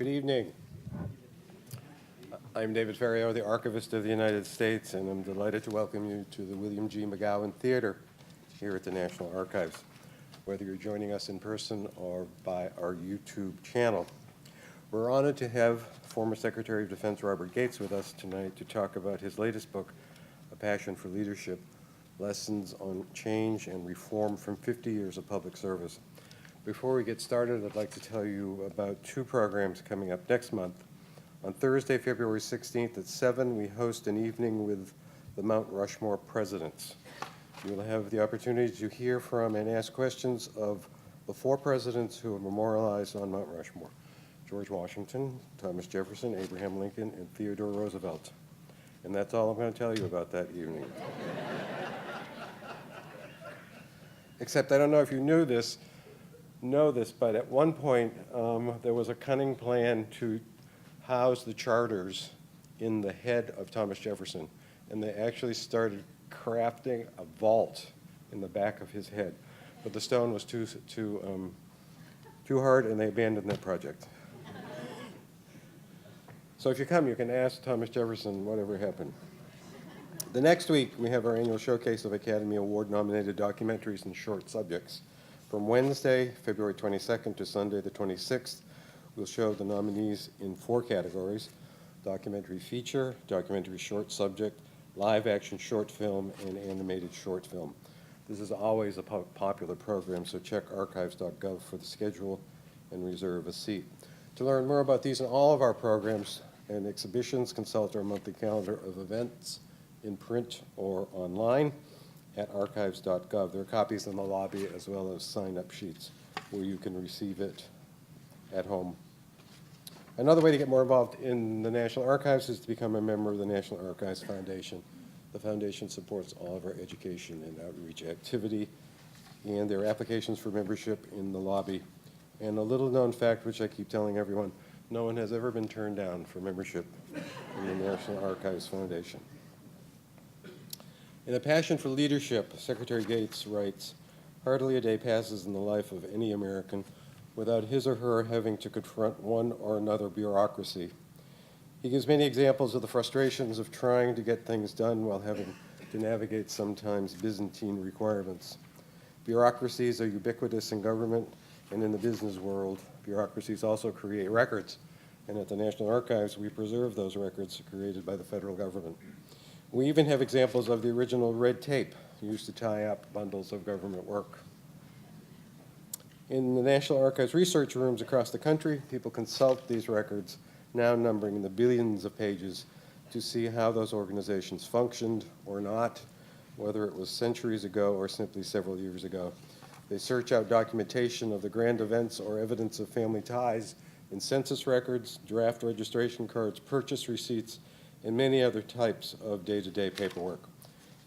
Good evening. I'm David Ferriero, the Archivist of the United States, and I'm delighted to welcome you to the William G. McGowan Theater here at the National Archives, whether you're joining us in person or by our YouTube channel. We're honored to have former Secretary of Defense Robert Gates with us tonight to talk about his latest book, A Passion for Leadership, Lessons on Change and Reform from 50 Years of Public Service. Before we get started, I'd like to tell you about two programs coming up next month. On Thursday, February 16th at 7, we host an evening with the Mount Rushmore presidents. You'll have the opportunity to hear from and ask questions of the four presidents who are memorialized on Mount Rushmore: George Washington, Thomas Jefferson, Abraham Lincoln, and Theodore Roosevelt. And that's all I'm going to tell you about that evening. Except I don't know if you know this, but at one point there was a cunning plan to house the charters in the head of Thomas Jefferson, and they actually started crafting a vault in the back of his head, but the stone was too hard, and they abandoned that project. So if you come, you can ask Thomas Jefferson whatever happened. The next week, we have our annual showcase of Academy Award-nominated documentaries and short subjects. From Wednesday, February 22nd to Sunday, the 26th, we'll show the nominees in 4 categories: documentary feature, documentary short subject, live action short film, and animated short film. This is always a popular program, so check archives.gov for the schedule and reserve a seat. To learn more about these and all of our programs and exhibitions, consult our monthly calendar of events in print or online at archives.gov. There are copies in the lobby as well as sign-up sheets where you can receive it at home. Another way to get more involved in the National Archives is to become a member of the National Archives Foundation. The foundation supports all of our education and outreach activity, and there are applications for membership in the lobby. And a little-known fact, which I keep telling everyone, no one has ever been turned down for membership in the National Archives Foundation. In A Passion for Leadership, Secretary Gates writes, "Hardly a day passes in the life of any American without his or her having to confront one or another bureaucracy." He gives many examples of the frustrations of trying to get things done while having to navigate sometimes Byzantine requirements. Bureaucracies are ubiquitous in government and in the business world. Bureaucracies also create records, and at the National Archives, we preserve those records created by the federal government. We even have examples of the original red tape used to tie up bundles of government work. In the National Archives research rooms across the country, people consult these records, now numbering in the billions of pages, to see how those organizations functioned or not, whether it was centuries ago or simply several years ago. They search out documentation of the grand events or evidence of family ties in census records, draft registration cards, purchase receipts, and many other types of day-to-day paperwork.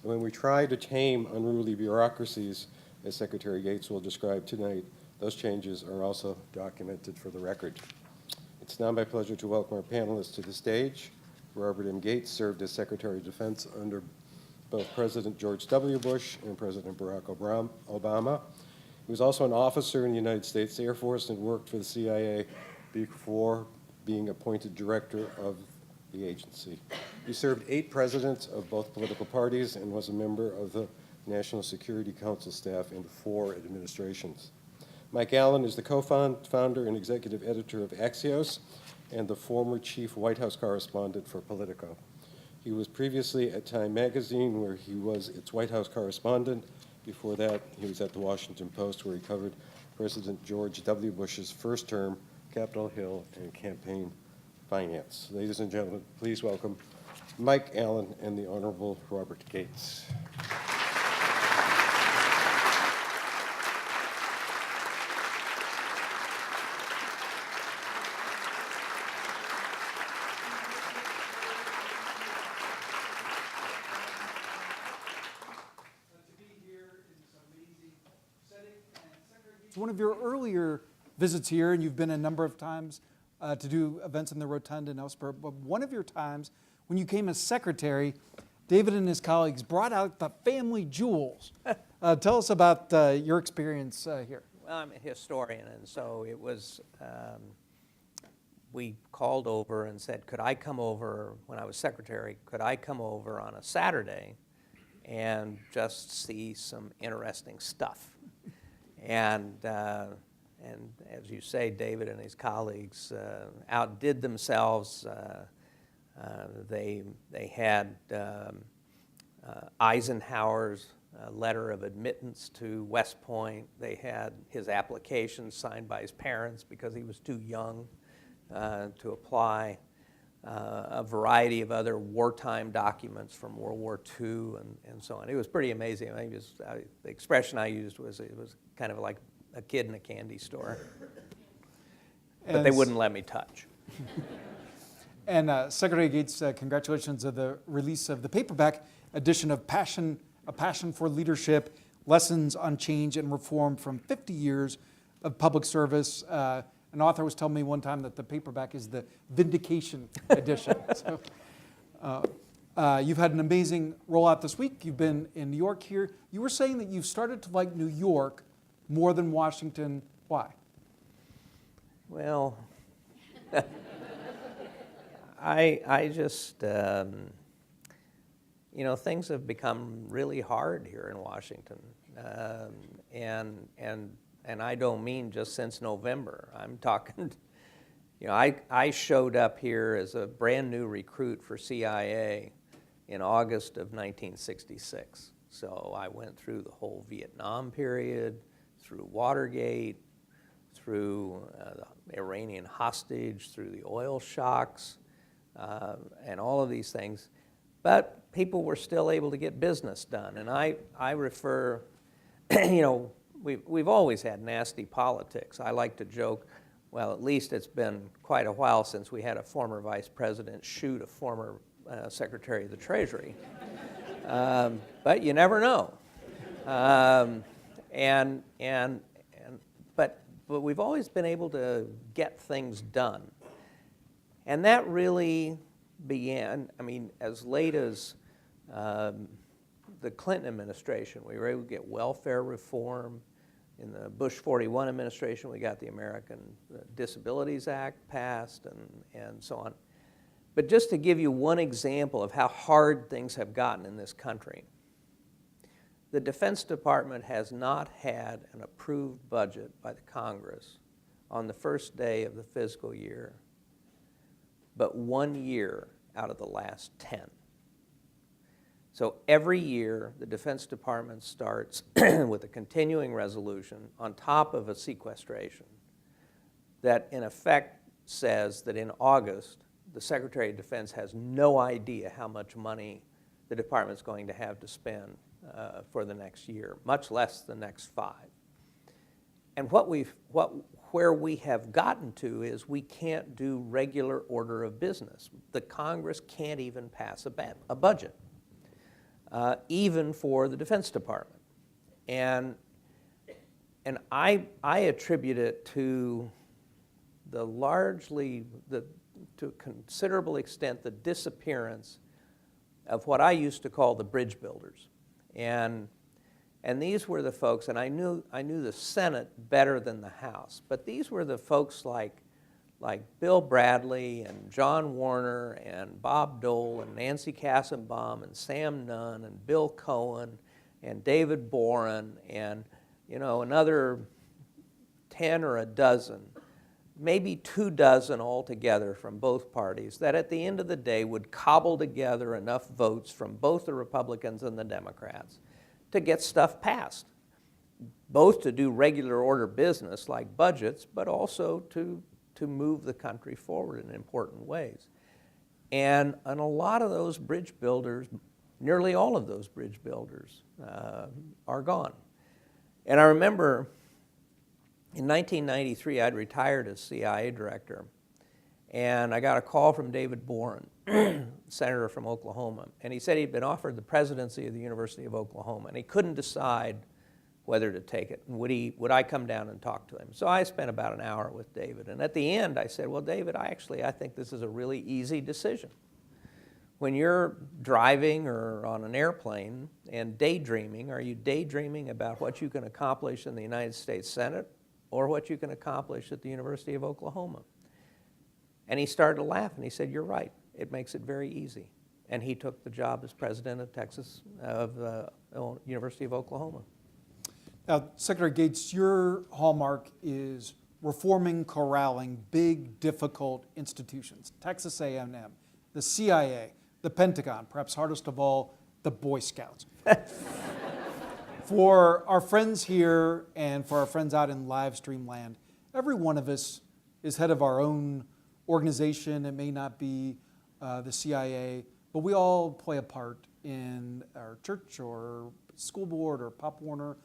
And when we try to tame unruly bureaucracies, as Secretary Gates will describe tonight, those changes are also documented for the record. It's now my pleasure to welcome our panelists to the stage. Robert M. Gates served as Secretary of Defense under both President George W. Bush and President Barack Obama. He was also an officer in the United States Air Force and worked for the CIA before being appointed director of the agency. He served 8 presidents of both political parties and was a member of the National Security Council staff in 4 administrations. Mike Allen is the co-founder and executive editor of Axios and the former chief White House correspondent for Politico. He was previously at Time magazine, where he was its White House correspondent. Before that, he was at the Washington Post, where he covered President George W. Bush's first term, Capitol Hill, and campaign finance. Ladies and gentlemen, please welcome Mike Allen and the Honorable Robert Gates. It's one of your earlier visits here, and you've been a number of times to do events in the Rotunda and elsewhere. But one of your times, when you came as secretary, David and his colleagues brought out the family jewels. Tell us about your experience here. Well, I'm a historian, and so it was we called over and said, could I come over, when I was secretary, could I come over on a Saturday and just see some interesting stuff? And as you say, David and his colleagues outdid themselves. They had Eisenhower's letter of admittance to West Point. They had his application signed by his parents because he was too young to apply. A variety of other wartime documents from World War II and so on. It was pretty amazing. I mean, the expression I used was, it was kind of like a kid in a candy store. But they wouldn't let me touch. And Secretary Gates, congratulations on the release of the paperback edition of A Passion for Leadership, Lessons on Change and Reform from 50 Years of Public Service. An author was telling me one time that the paperback is the vindication edition. So, you've had an amazing rollout this week. You've been in New York here. You were saying that you've started to like New York more than Washington. Why? Well, I just, you know, things have become really hard here in Washington. And I don't mean just since November. I'm talking, you know, I showed up here as a brand new recruit for CIA in August of 1966. So I went through the whole Vietnam period, through Watergate, through the Iranian hostage, through the oil shocks, and all of these things. But people were still able to get business done. And I refer, you know, we've always had nasty politics. I like to joke, well, at least it's been quite a while since we had a former vice president shoot a former secretary of the Treasury. But you never know. But we've always been able to get things done. And that really began, I mean, as late as the Clinton administration. We were able to get welfare reform. In the Bush 41 administration, we got the American Disabilities Act passed and so on. But just to give you one example of how hard things have gotten in this country, the Defense Department has not had an approved budget by the Congress on the first day of the fiscal year, but 1 year out of the last 10. So every year, the Defense Department starts with a continuing resolution on top of a sequestration that in effect says that in August, the Secretary of Defense has no idea how much money the department's going to have to spend for the next year, much less the next 5. And where we have gotten to is we can't do regular order of business. The Congress can't even pass a budget. Even for the Defense Department. And I attribute it to to a considerable extent, the disappearance of what I used to call the bridge builders. And these were the folks, and I knew the Senate better than the House, but these were the folks like Bill Bradley and John Warner and Bob Dole and Nancy Kassenbaum and Sam Nunn and Bill Cohen and David Boren and, you know, another 10 or a dozen, maybe 24 altogether from both parties that at the end of the day would cobble together enough votes from both the Republicans and the Democrats to get stuff passed, both to do regular order business like budgets, but also to move the country forward in important ways. And a lot of those bridge builders, nearly all of those bridge builders are gone. And I remember in 1993, I'd retired as CIA director, and I got a call from David Boren, senator from Oklahoma, and he said he'd been offered the presidency of the University of Oklahoma, and he couldn't decide whether to take it, and would I come down and talk to him? So I spent about an hour with David, and at the end I said, well, David, I think this is a really easy decision. When you're driving or on an airplane and daydreaming, are you daydreaming about what you can accomplish in the United States Senate or what you can accomplish at the University of Oklahoma? And he started to laugh, and he said, "You're right. It makes it very easy." And he took the job as president of University of Oklahoma. Now, Secretary Gates, your hallmark is reforming, corralling big, difficult institutions. Texas A&M, the CIA, the Pentagon, perhaps hardest of all, the Boy Scouts. For our friends here and for our friends out in live stream land, every one of us is head of our own organization. It may not be the CIA, but we all play a part in our church or school board or Pop Warner.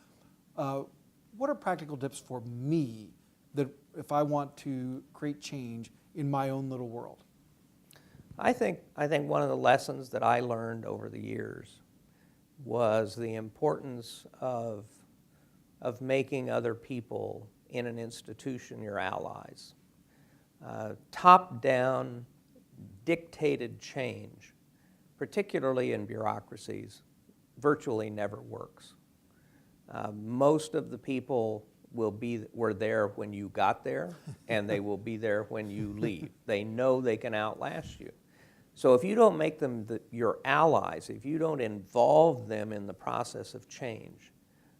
What are practical tips for me that if I want to create change in my own little world? I think one of the lessons that I learned over the years was the importance of making other people in an institution your allies. Top-down, dictated change, particularly in bureaucracies, virtually never works. Most of the people were there when you got there, and they will be there when you leave. They know they can outlast you. So if you don't make them your allies, if you don't involve them in the process of change,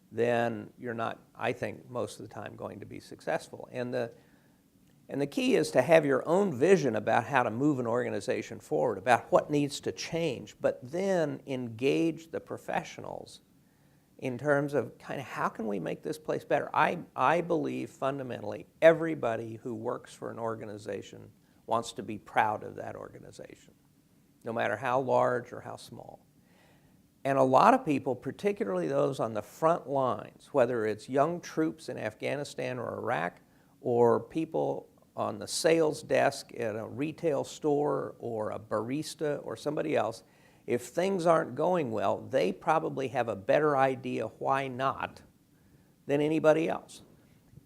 then you're not, I think, most of the time going to be successful. And the key is to have your own vision about how to move an organization forward, about what needs to change, but then engage the professionals in terms of kind of how can we make this place better. I believe fundamentally everybody who works for an organization wants to be proud of that organization, no matter how large or how small. And a lot of people, particularly those on the front lines, whether it's young troops in Afghanistan or Iraq, or people on the sales desk at a retail store or a barista or somebody else, if things aren't going well, they probably have a better idea why not than anybody else.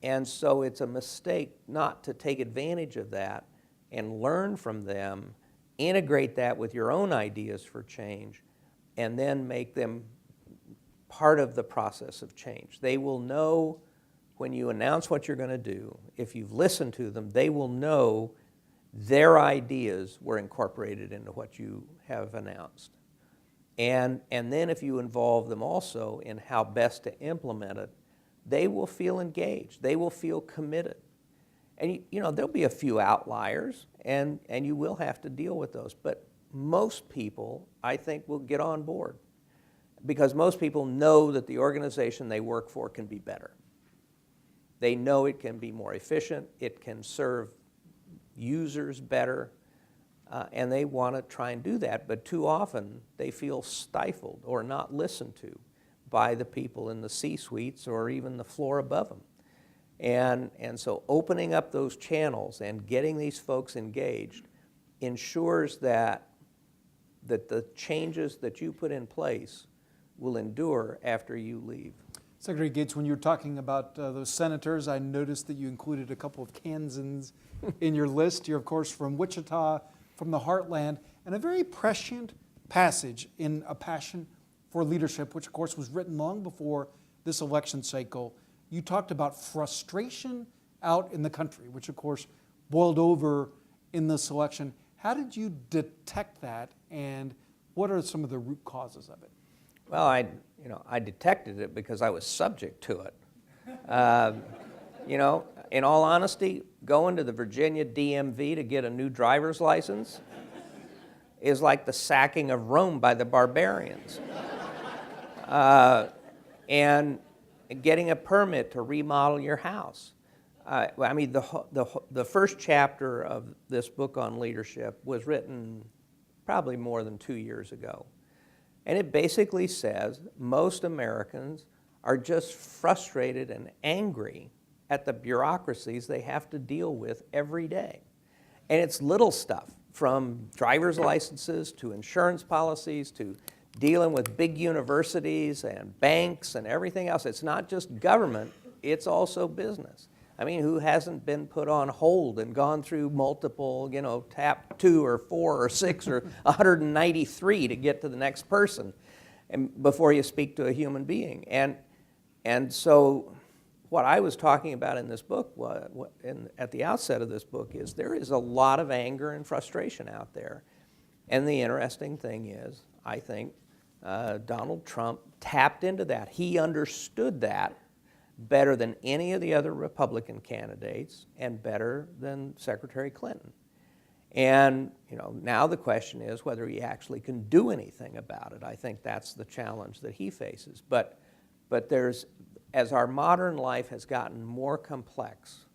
And so it's a mistake not to take advantage of that and learn from them, integrate that with your own ideas for change, and then make them part of the process of change. They will know when you announce what you're going to do, if you've listened to them, they will know their ideas were incorporated into what you have announced. And then if you involve them also in how best to implement it, they will feel engaged. They will feel committed. And you know, there'll be a few outliers, and you will have to deal with those. But most people, I think, will get on board because most people know that the organization they work for can be better. They know it can be more efficient, it can serve users better, and they want to try and do that. But too often, they feel stifled or not listened to by the people in the C-suites or even the floor above them. And so opening up those channels and getting these folks engaged ensures that the changes that you put in place will endure after you leave. Secretary Gates, when you were talking about those senators, I noticed that you included a couple of Kansans in your list. You're, of course, from Wichita, from the heartland, and a very prescient passage in A Passion for Leadership, which, of course, was written long before this election cycle. You talked about frustration out in the country, which, of course, boiled over in this election. How did you detect that, and what are some of the root causes of it? Well, I detected it because I was subject to it. In all honesty, going to the Virginia DMV to get a new driver's license is like the sacking of Rome by the barbarians. And getting a permit to remodel your house. The first chapter of this book on leadership was written probably more than 2 years ago. And it basically says most Americans are just frustrated and angry at the bureaucracies they have to deal with every day. And it's little stuff, from driver's licenses to insurance policies to dealing with big universities and banks and everything else. It's not just government, it's also business. I mean, who hasn't been put on hold and gone through multiple, tap 2 or 4 or 6 or 193 to get to the next person and before you speak to a human being. And so what I was talking about in this book, at the outset of this book, is there is a lot of anger and frustration out there. And the interesting thing is, I think Donald Trump tapped into that. He understood that better than any of the other Republican candidates and better than Secretary Clinton. And now the question is whether he actually can do anything about it. I think that's the challenge that he faces. But as our modern life has gotten more complex,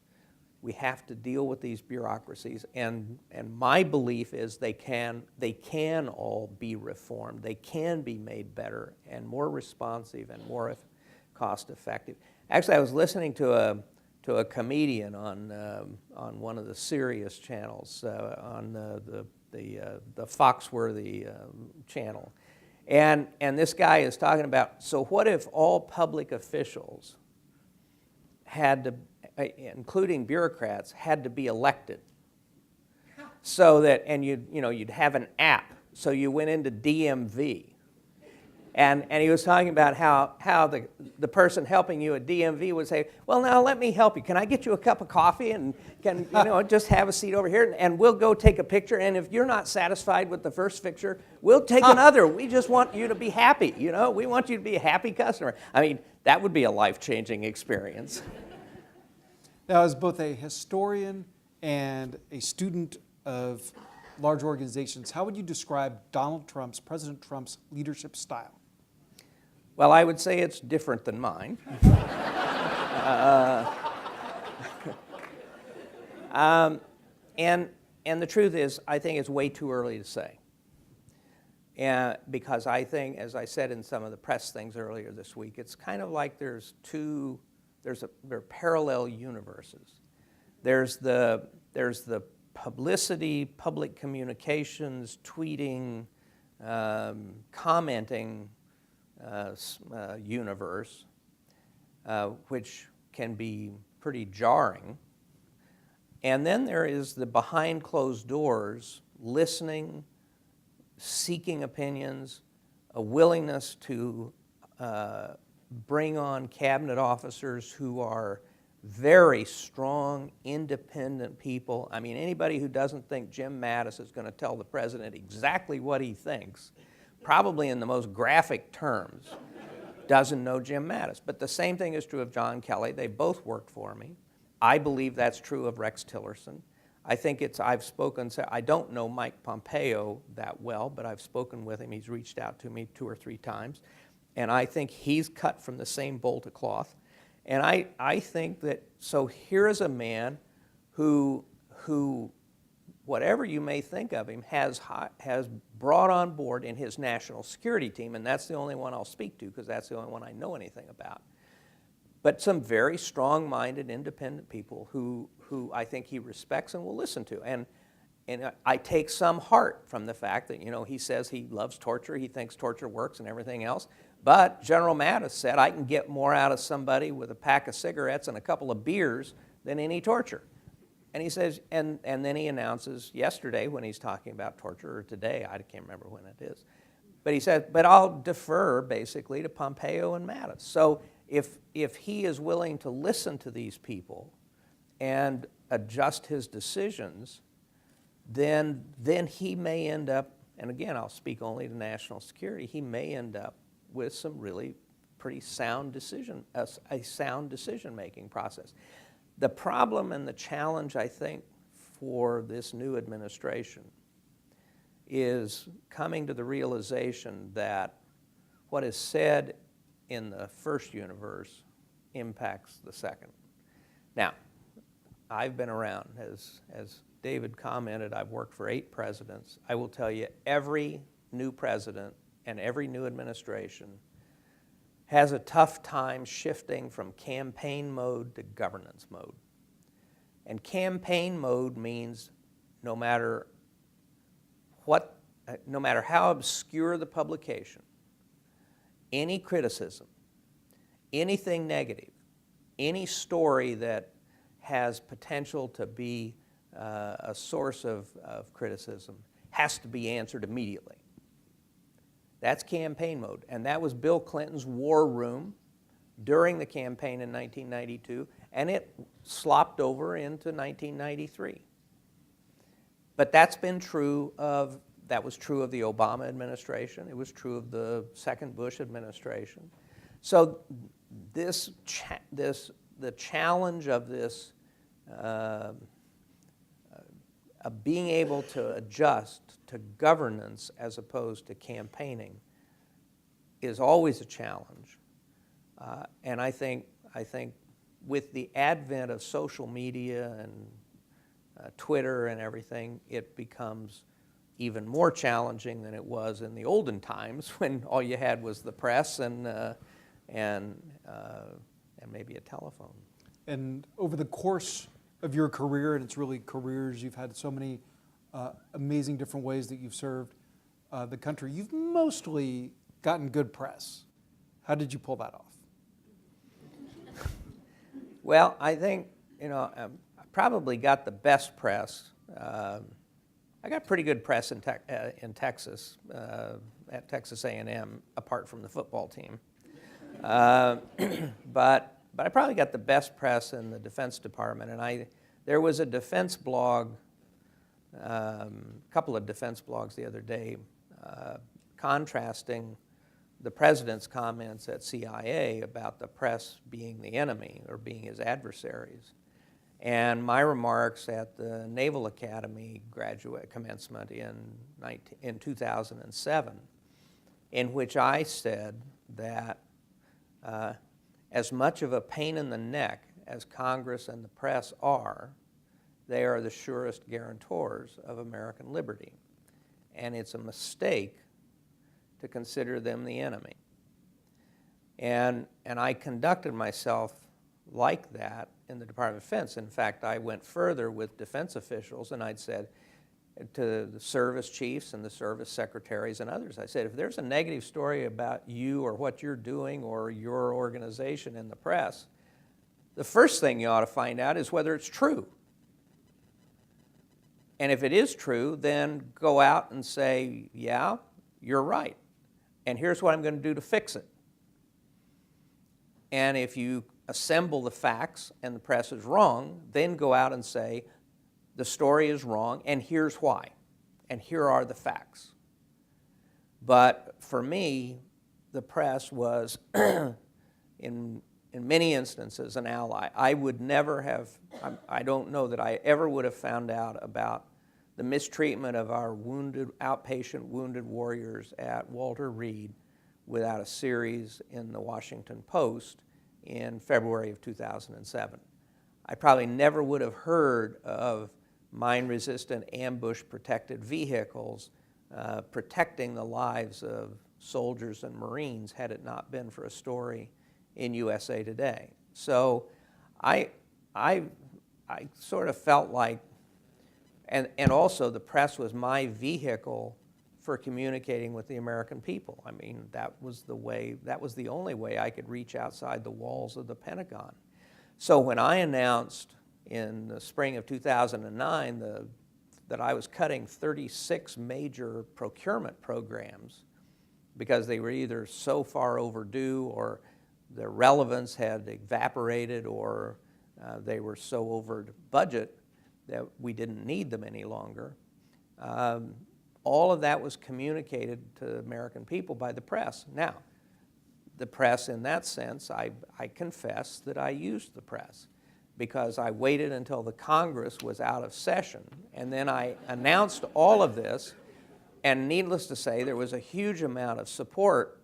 we have to deal with these bureaucracies, and my belief is they can all be reformed. They can be made better and more responsive and more cost effective. Actually, I was listening to a comedian on one of the Sirius channels, on the Foxworthy channel, and this guy is talking about, so what if all public officials had to, including bureaucrats, had to be elected, so that, and you'd have an app, so you went into DMV, and he was talking about how the person helping you at DMV would say, well, now let me help you. Can I get you a cup of coffee, and can just have a seat over here, and we'll go take a picture, and if you're not satisfied with the first picture, we'll take another. We just want you to be happy, we want you to be a happy customer. I mean, that would be a life-changing experience. Now, as both a historian and a student of large organizations, how would you describe President Trump's leadership style? Well, I would say it's different than mine. And the truth is, I think it's way too early to say. And because I think, as I said in some of the press things earlier this week, it's kind of like there are parallel universes. There's the publicity, public communications, tweeting, commenting universe, which can be pretty jarring. And then there is the behind closed doors, listening, seeking opinions, a willingness to bring on cabinet officers who are very strong, independent people. I mean, anybody who doesn't think Jim Mattis is going to tell the president exactly what he thinks, probably in the most graphic terms, doesn't know Jim Mattis. But the same thing is true of John Kelly. They both worked for me. I believe that's true of Rex Tillerson. I don't know Mike Pompeo that well, but I've spoken with him. He's reached out to me 2 or 3 times. And I think he's cut from the same bolt of cloth. And I think that, so here is a man who, whatever you may think of him, has brought on board in his national security team, and that's the only one I'll speak to because that's the only one I know anything about, but some very strong-minded, independent people who I think he respects and will listen to. And I take some heart from the fact that, he says he loves torture, he thinks torture works and everything else, but General Mattis said, I can get more out of somebody with a pack of cigarettes and a couple of beers than any torture. And he says, and then he announces yesterday when he's talking about torture, or today, I can't remember when it is, but he said, but I'll defer basically to Pompeo and Mattis. So if he is willing to listen to these people and adjust his decisions, then he may end up, and again, I'll speak only to national security, he may end up with some really pretty sound a sound decision-making process. The problem and the challenge, I think, for this new administration is coming to the realization that what is said in the first universe impacts the second. Now, I've been around, as David commented, I've worked for 8 presidents. I will tell you, every new president and every new administration has a tough time shifting from campaign mode to governance mode. And campaign mode means no matter how obscure the publication, any criticism, anything negative, any story that has potential to be a source of criticism has to be answered immediately. That's campaign mode, and that was Bill Clinton's war room during the campaign in 1992, and it slopped over into 1993. But that was true of the Obama administration. It was true of the second Bush administration. So the challenge of this, of being able to adjust to governance as opposed to campaigning, is always a challenge. And I think with the advent of social media and Twitter and everything, it becomes even more challenging than it was in the olden times when all you had was the press and maybe a telephone. And over the course of your career, and it's really careers, you've had so many amazing different ways that you've served the country. You've mostly gotten good press. How did you pull that off? Well, I think, I probably got the best press. I got pretty good press in Texas, at Texas A&M, apart from the football team. But I probably got the best press in the Defense Department. And there was a defense blog, a couple of defense blogs the other day, contrasting the president's comments at CIA about the press being the enemy or being his adversaries, and my remarks at the Naval Academy graduate commencement in 2007, in which I said that as much of a pain in the neck as Congress and the press are, they are the surest guarantors of American liberty, and it's a mistake to consider them the enemy. And I conducted myself like that in the Department of Defense. In fact, I went further with defense officials, and I'd said to the service chiefs and the service secretaries and others, I said, if there's a negative story about you or what you're doing or your organization in the press, the first thing you ought to find out is whether it's true. And if it is true, then go out and say, yeah, you're right, and here's what I'm going to do to fix it. And if you assemble the facts and the press is wrong, then go out and say, the story is wrong, and here's why, and here are the facts. But for me, the press was, in many instances, an ally. I would never have, I don't know that I ever would have found out about the mistreatment of our outpatient wounded warriors at Walter Reed without a series in the Washington Post in February of 2007. I probably never would have heard of mine-resistant ambush-protected vehicles protecting the lives of soldiers and Marines had it not been for a story in USA Today. So I sort of felt like, and also the press was my vehicle for communicating with the American people. I mean, that was the only way I could reach outside the walls of the Pentagon. So when I announced in the spring of 2009 that I was cutting 36 major procurement programs because they were either so far overdue or their relevance had evaporated or they were so over budget that we didn't need them any longer, all of that was communicated to the American people by the press. Now, the press in that sense, I confess that I used the press because I waited until the Congress was out of session, and then I announced all of this, and needless to say, there was a huge amount of support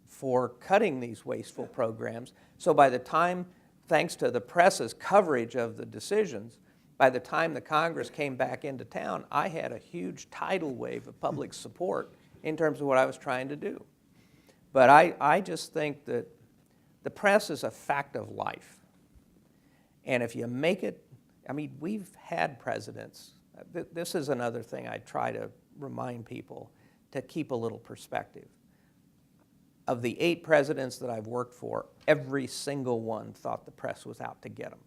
for cutting these wasteful programs. So by the time, thanks to the press's coverage of the decisions, by the time the Congress came back into town, I had a huge tidal wave of public support in terms of what I was trying to do. But I just think that the press is a fact of life. And if you make it, I mean, we've had presidents. This is another thing I try to remind people to keep a little perspective. Of the 8 presidents that I've worked for, every single one thought the press was out to get them.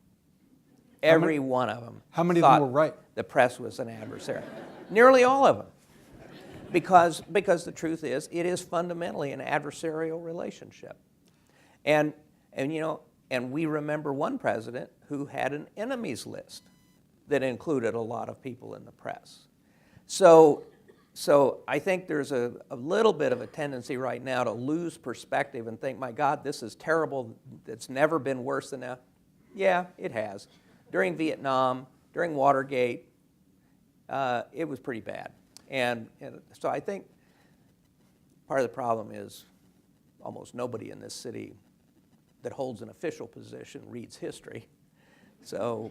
Every one of them. How many of them were right? The press was an adversary. Nearly all of them. Because the truth is, it is fundamentally an adversarial relationship. And you know, and we remember one president who had an enemies list that included a lot of people in the press. So I think there's a little bit of a tendency right now to lose perspective and think, my God, this is terrible. It's never been worse than now. Yeah, it has. During Vietnam, during Watergate, it was pretty bad. And so I think part of the problem is almost nobody in this city that holds an official position reads history. So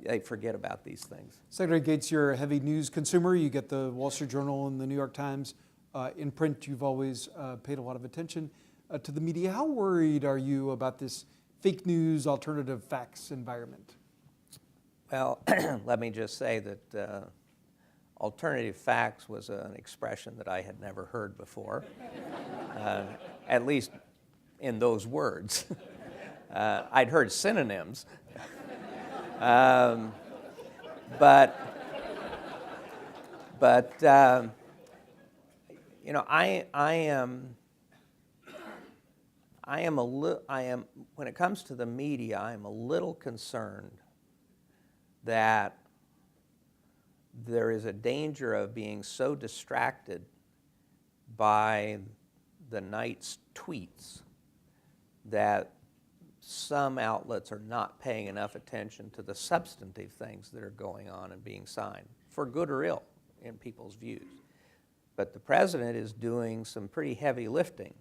they forget about these things. Secretary Gates, you're a heavy news consumer. You get the Wall Street Journal and the New York Times. In print, you've always paid a lot of attention to the media. How worried are you about this fake news, alternative facts environment? Well, let me just say that alternative facts was an expression that I had never heard before, at least in those words. I'd heard synonyms. But you know, I am when it comes to the media, I am a little concerned that there is a danger of being so distracted by the night's tweets that some outlets are not paying enough attention to the substantive things that are going on and being signed, for good or ill, in people's views. But the president is doing some pretty heavy lifting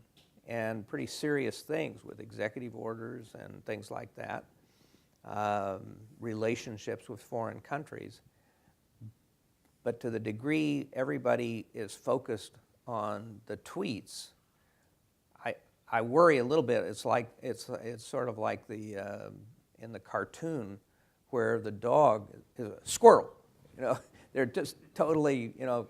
and pretty serious things with executive orders and things like that, relationships with foreign countries. But to the degree everybody is focused on the tweets, I worry a little bit. It's like it's sort of like the in the cartoon where the dog is a squirrel. You know, they're just totally, you know,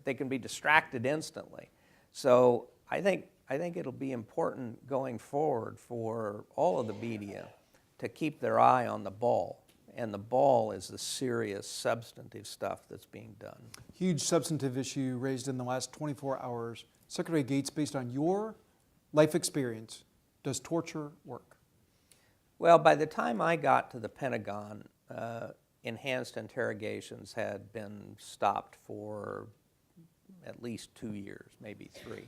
they can be distracted instantly. So I think it'll be important going forward for all of the media to keep their eye on the ball. And the ball is the serious, substantive stuff that's being done. Huge substantive issue raised in the last 24 hours. Secretary Gates, based on your life experience, does torture work? Well, by the time I got to the Pentagon, enhanced interrogations had been stopped for at least 2 years, maybe 3.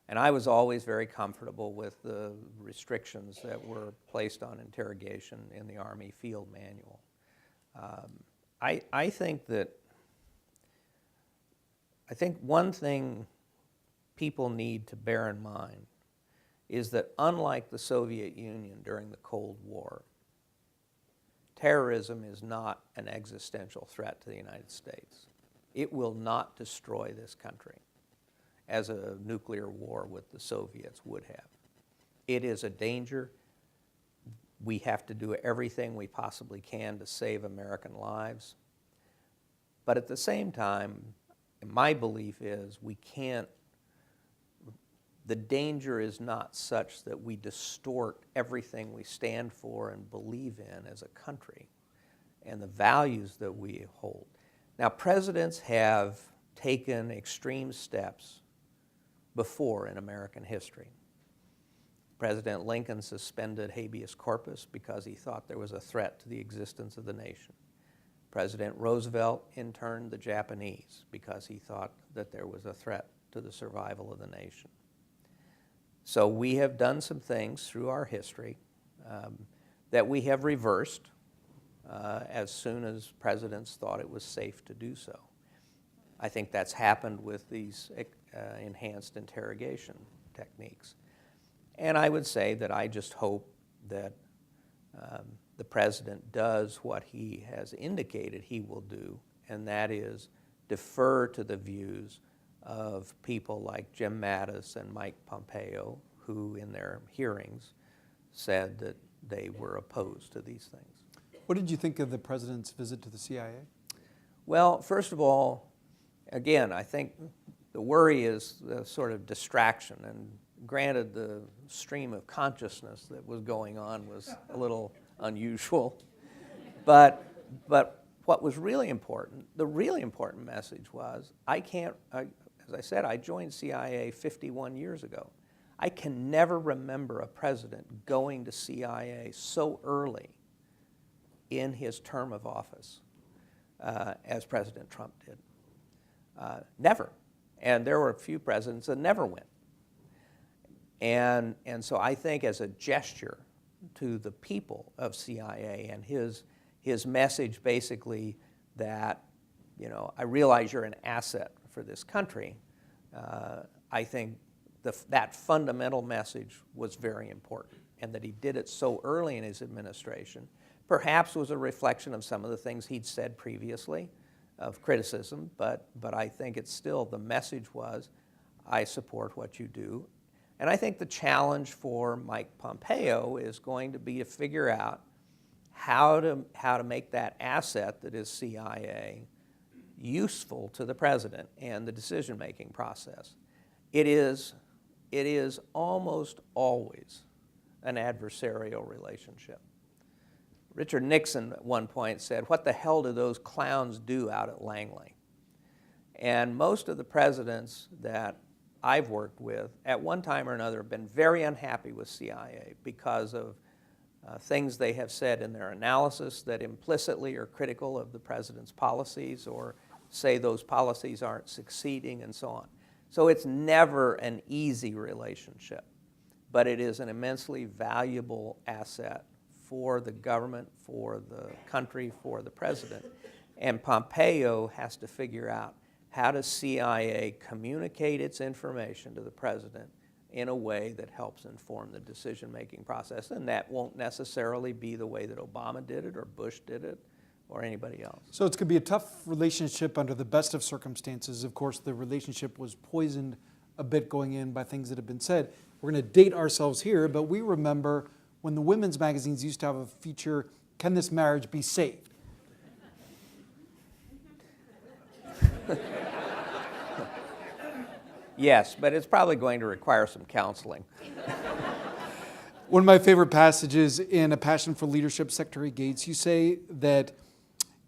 And I was always very comfortable with the restrictions that were placed on interrogation in the Army Field Manual. I think one thing people need to bear in mind is that unlike the Soviet Union during the Cold War, terrorism is not an existential threat to the United States. It will not destroy this country as a nuclear war with the Soviets would have. It is a danger. We have to do everything we possibly can to save American lives. But at the same time, my belief is the danger is not such that we distort everything we stand for and believe in as a country and the values that we hold. Now, presidents have taken extreme steps before in American history. President Lincoln suspended habeas corpus because he thought there was a threat to the existence of the nation. President Roosevelt interned the Japanese because he thought that there was a threat to the survival of the nation. So we have done some things through our history that we have reversed as soon as presidents thought it was safe to do so. I think that's happened with these enhanced interrogation techniques. And I would say that I just hope that the president does what he has indicated he will do, and that is defer to the views of people like Jim Mattis and Mike Pompeo, who in their hearings said that they were opposed to these things. What did you think of the president's visit to the CIA? Well, first of all, again, I think the worry is the sort of distraction, and granted the stream of consciousness that was going on was a little unusual, but what was really important, the really important message was, as I said, I joined CIA 51 years ago. I can never remember a president going to CIA so early in his term of office as President Trump did. Never. And there were a few presidents that never went. And so I think as a gesture to the people of CIA and his message basically that, you know, I realize you're an asset for this country, I think that fundamental message was very important. And that he did it so early in his administration perhaps was a reflection of some of the things he'd said previously of criticism, but I think it's still, the message was, I support what you do. And I think the challenge for Mike Pompeo is going to be to figure out how to make that asset that is CIA useful to the president and the decision-making process. It is almost always an adversarial relationship. Richard Nixon at one point said, "What the hell do those clowns do out at Langley?" And most of the presidents that I've worked with, at one time or another, have been very unhappy with CIA because of things they have said in their analysis that implicitly are critical of the president's policies or say those policies aren't succeeding and so on. So it's never an easy relationship, but it is an immensely valuable asset for the government, for the country, for the president. And Pompeo has to figure out how does CIA communicate its information to the president in a way that helps inform the decision-making process. And that won't necessarily be the way that Obama did it or Bush did it or anybody else. So it's going to be a tough relationship under the best of circumstances. Of course, the relationship was poisoned a bit going in by things that have been said. We're going to date ourselves here, but we remember when the women's magazines used to have a feature, "Can this marriage be saved?" Yes, but it's probably going to require some counseling. One of my favorite passages in A Passion for Leadership, Secretary Gates, you say that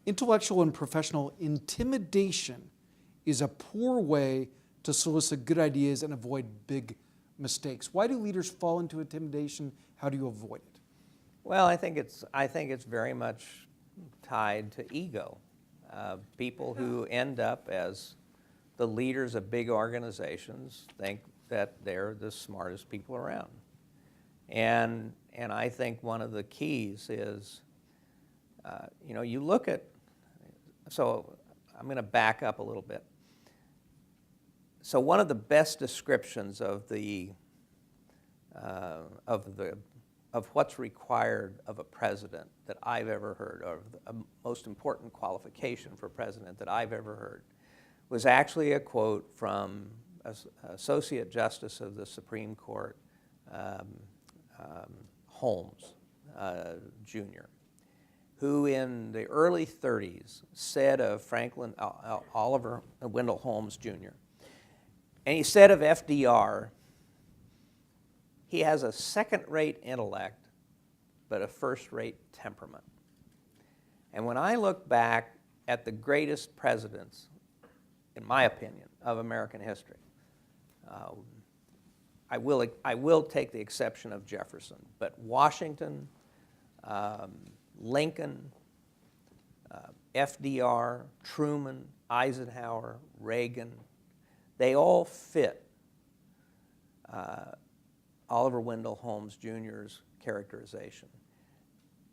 intellectual and professional intimidation is a poor way to solicit good ideas and avoid big mistakes. Why do leaders fall into intimidation? How do you avoid it? Well, I think it's very much tied to ego. People who end up as the leaders of big organizations think that they're the smartest people around. And I think one of the keys is, you look at, so I'm going to back up a little bit. So one of the best descriptions of what's required of a president that I've ever heard, or the most important qualification for a president that I've ever heard, was actually a quote from Associate Justice of the Supreme Court, Holmes Jr., who in the early 30s said of Oliver Wendell Holmes Jr., and he said of FDR, he has a second-rate intellect, but a first-rate temperament. And when I look back at the greatest presidents, in my opinion, of American history, I will take the exception of Jefferson, but Washington, Lincoln, FDR, Truman, Eisenhower, Reagan, they all fit Oliver Wendell Holmes Jr.'s characterization.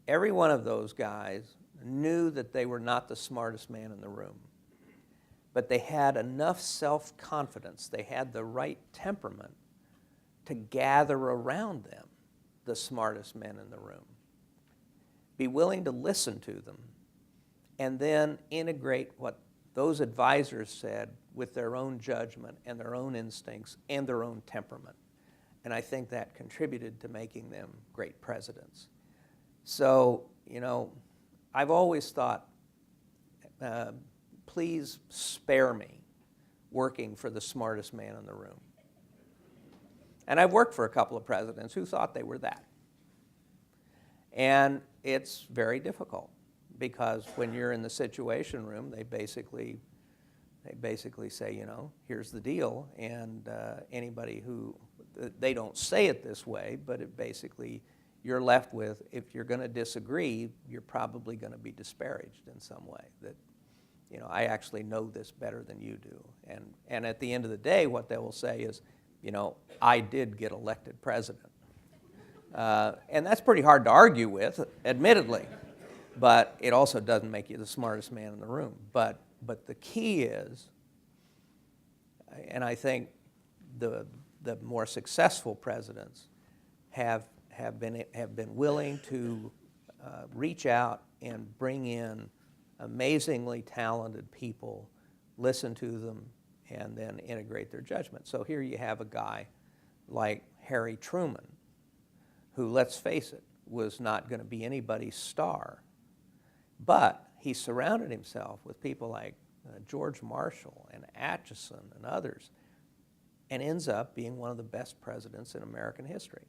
Every one of those guys knew that they were not the smartest man in the room, but they had enough self-confidence, they had the right temperament to gather around them the smartest men in the room, be willing to listen to them, and then integrate what those advisors said with their own judgment and their own instincts and their own temperament. And I think that contributed to making them great presidents. So, I've always thought, please spare me working for the smartest man in the room. And I've worked for a couple of presidents who thought they were that. And it's very difficult because when you're in the Situation Room, they basically say, here's the deal, and anybody who they don't say it this way, but it basically, you're left with, if you're going to disagree, you're probably going to be disparaged in some way. That, you know, I actually know this better than you do. And at the end of the day, what they will say is, you know, I did get elected president. And that's pretty hard to argue with, admittedly. But it also doesn't make you the smartest man in the room. But the key is, and I think the more successful presidents have been willing to reach out and bring in amazingly talented people, listen to them, and then integrate their judgment. So here you have a guy like Harry Truman, who, let's face it, was not going to be anybody's star. But he surrounded himself with people like George Marshall and Atchison and others, and ends up being one of the best presidents in American history.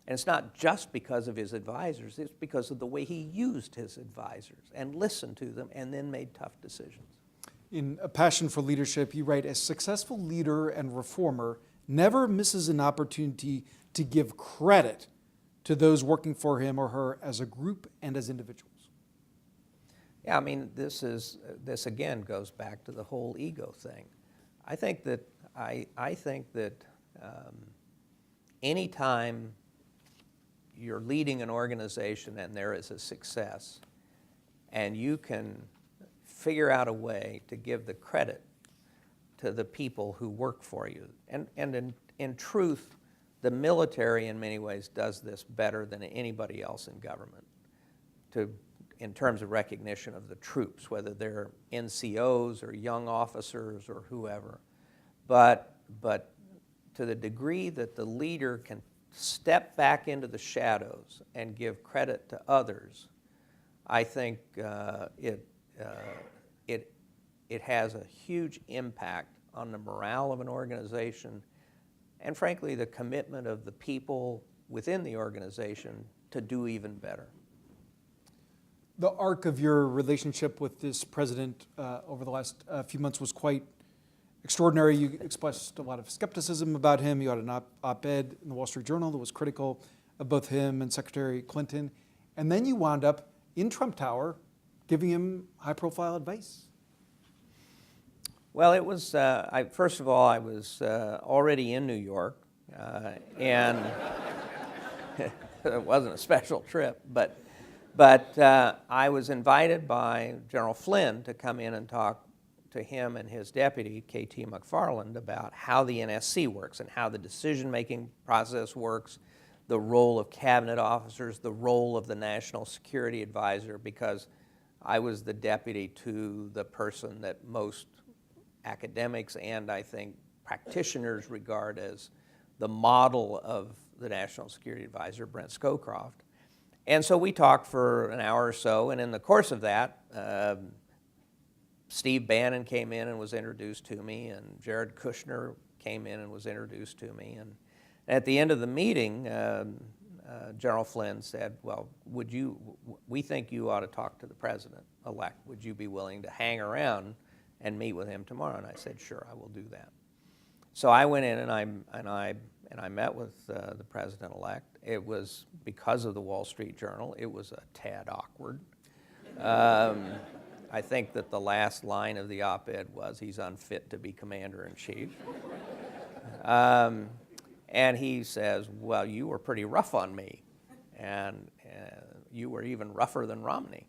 And it's not just because of his advisors, it's because of the way he used his advisors and listened to them and then made tough decisions. In A Passion for Leadership, you write, a successful leader and reformer never misses an opportunity to give credit to those working for him or her as a group and as individuals. Yeah, I mean, this again goes back to the whole ego thing. I think that anytime you're leading an organization and there is a success, and you can figure out a way to give the credit to the people who work for you, and in truth, the military in many ways does this better than anybody else in government, in terms of recognition of the troops, whether they're NCOs or young officers or whoever. But to the degree that the leader can step back into the shadows and give credit to others, I think it has a huge impact on the morale of an organization, and frankly, the commitment of the people within the organization to do even better. The arc of your relationship with this president over the last few months was quite extraordinary. You expressed a lot of skepticism about him. You had an op-ed in the Wall Street Journal that was critical of both him and Secretary Clinton. And then you wound up in Trump Tower giving him high-profile advice. Well, it was, first of all, I was already in New York, and it wasn't a special trip, but I was invited by General Flynn to come in and talk to him and his deputy, K.T. McFarland, about how the NSC works and how the decision-making process works, the role of cabinet officers, the role of the National Security Advisor, because I was the deputy to the person that most academics and I think practitioners regard as the model of the National Security Advisor, Brent Scowcroft. And so we talked for an hour or so, and in the course of that, Steve Bannon came in and was introduced to me, and Jared Kushner came in and was introduced to me. And at the end of the meeting, General Flynn said, well, we think you ought to talk to the president-elect. Would you be willing to hang around and meet with him tomorrow? And I said, sure, I will do that. So I went in and I met with the president-elect. It was, because of the Wall Street Journal, it was a tad awkward. I think that the last line of the op-ed was, he's unfit to be commander-in-chief. And he says, well, you were pretty rough on me, and you were even rougher than Romney.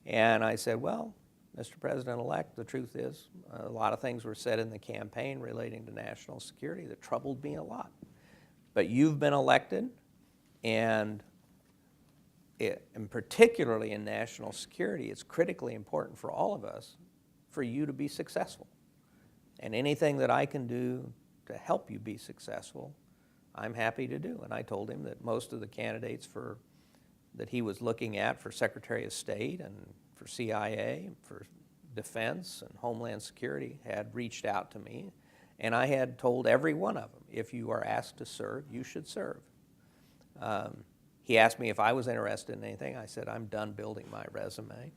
And I said, well, Mr. President-elect, the truth is, a lot of things were said in the campaign relating to national security that troubled me a lot. But you've been elected, and particularly in national security, it's critically important for all of us for you to be successful. And anything that I can do to help you be successful, I'm happy to do. And I told him that most of the candidates that he was looking at for Secretary of State and for CIA, for Defense and Homeland Security had reached out to me, and I had told every one of them, if you are asked to serve, you should serve. He asked me if I was interested in anything. I said, I'm done building my resume.